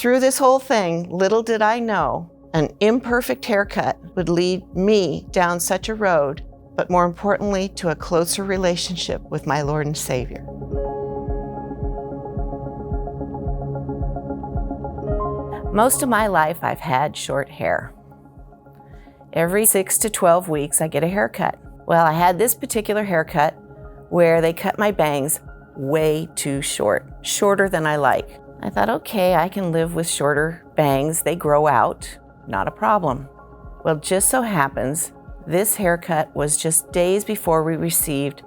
Through this whole thing, little did I know an imperfect haircut would lead me down such a road, but more importantly, to a closer relationship with my Lord and Savior. Most of my life, I've had short hair. Every 6 to 12 weeks, I get a haircut. Well, I had this particular haircut where they cut my bangs way too short, shorter than I like. I thought, okay, I can live with shorter bangs. They grow out, not a problem. Well, just so happens, this haircut was just days before we received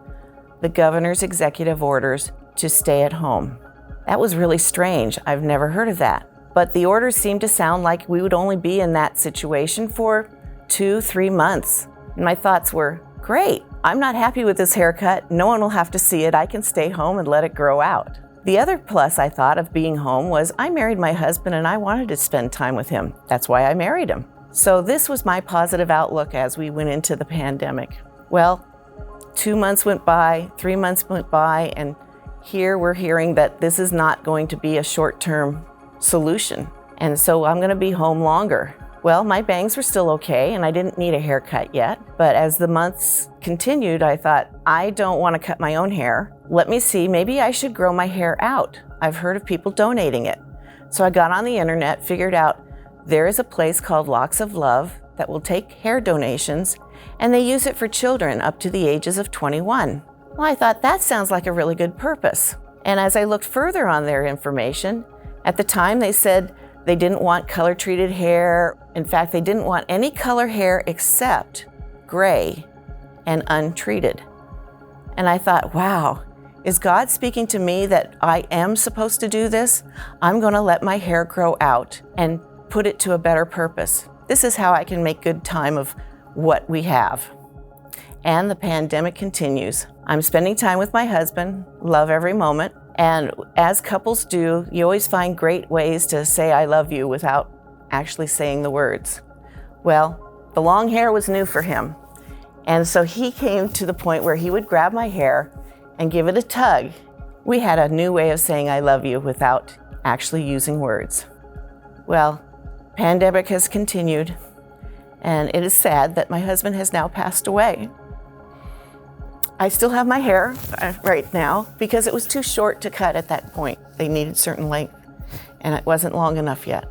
the governor's executive orders to stay at home. That was really strange. I've never heard of that. But the orders seemed to sound like we would only be in that situation for 2-3 months. And my thoughts were, great, I'm not happy with this haircut. No one will have to see it. I can stay home and let it grow out. The other plus I thought of being home was I married my husband and I wanted to spend time with him. That's why I married him. So this was my positive outlook as we went into the pandemic. Well, 2 months went by, 3 months went by, and here we're hearing that this is not going to be a short-term solution. And so I'm gonna be home longer. Well, my bangs were still okay and I didn't need a haircut yet. But as the months continued, I thought, I don't wanna cut my own hair. Let me see, maybe I should grow my hair out. I've heard of people donating it. So I got on the internet, figured out there is a place called Locks of Love that will take hair donations, and they use it for children up to the ages of 21. Well, I thought that sounds like a really good purpose. And as I looked further on their information, at the time they said they didn't want color-treated hair. In fact, they didn't want any color hair except gray and untreated. And I thought, wow, is God speaking to me that I am supposed to do this? I'm gonna let my hair grow out and put it to a better purpose. This is how I can make good time of what we have. And the pandemic continues. I'm spending time with my husband, love every moment. And as couples do, you always find great ways to say I love you without actually saying the words. Well, the long hair was new for him. And so he came to the point where he would grab my hair and give it a tug. We had a new way of saying I love you without actually using words. Well, pandemic has continued, and it is sad that my husband has now passed away. I still have my hair right now because it was too short to cut at that point. They needed certain length, and it wasn't long enough yet.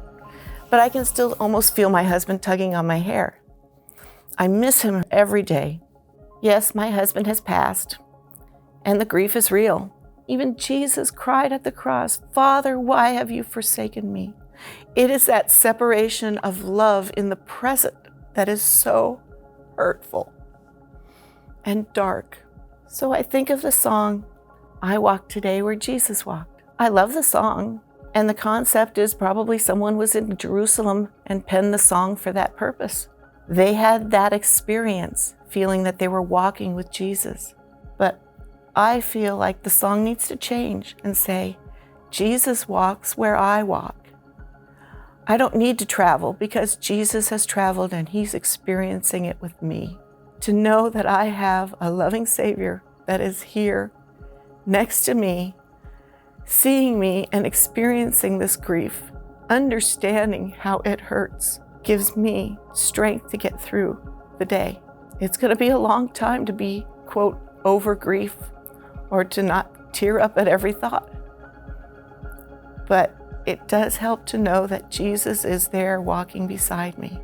But I can still almost feel my husband tugging on my hair. I miss him every day. Yes, my husband has passed, and the grief is real. Even Jesus cried at the cross, "Father, why have you forsaken me?" It is that separation of love in the present that is so hurtful and dark. So I think of the song, "I Walk Today Where Jesus Walked." I love the song, and the concept is probably someone was in Jerusalem and penned the song for that purpose. They had that experience, feeling that they were walking with Jesus. But I feel like the song needs to change and say, Jesus walks where I walk. I don't need to travel because Jesus has traveled and he's experiencing it with me. To know that I have a loving Savior that is here next to me, seeing me and experiencing this grief, understanding how it hurts, gives me strength to get through the day. It's going to be a long time to be, quote, over grief or to not tear up at every thought. But it does help to know that Jesus is there walking beside me.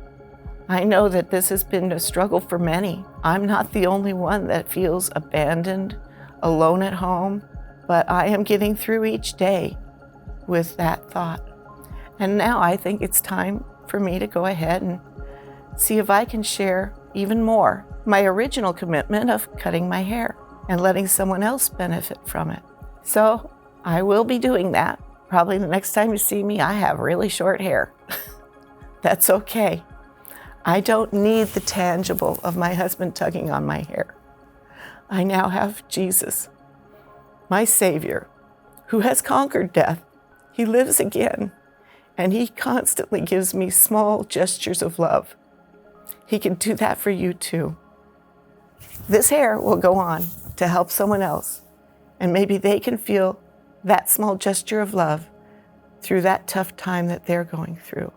I know that this has been a struggle for many. I'm not the only one that feels abandoned, alone at home, but I am getting through each day with that thought. And now I think it's time for me to go ahead and see if I can share even more my original commitment of cutting my hair and letting someone else benefit from it. So I will be doing that. Probably the next time you see me, I have really short hair. That's okay. I don't need the tangible of my husband tugging on my hair. I now have Jesus, my Savior, who has conquered death. He lives again, and he constantly gives me small gestures of love. He can do that for you too. This hair will go on to help someone else, and maybe they can feel that small gesture of love through that tough time that they're going through.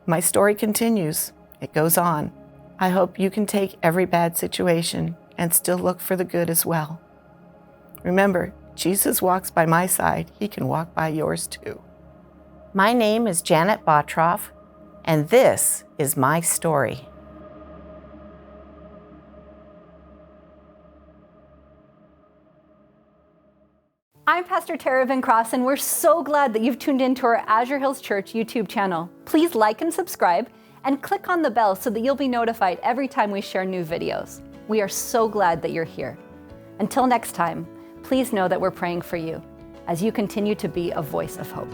My story continues. It goes on. I hope you can take every bad situation and still look for the good as well. Remember, Jesus walks by my side. He can walk by yours too. My name is Janet Bottroff, and this is my story. I'm Pastor Tara Van Cross, and we're so glad that you've tuned into our Azure Hills Church YouTube channel. Please like and subscribe, and click on the bell so that you'll be notified every time we share new videos. We are so glad that you're here. Until next time, please know that we're praying for you as you continue to be a voice of hope.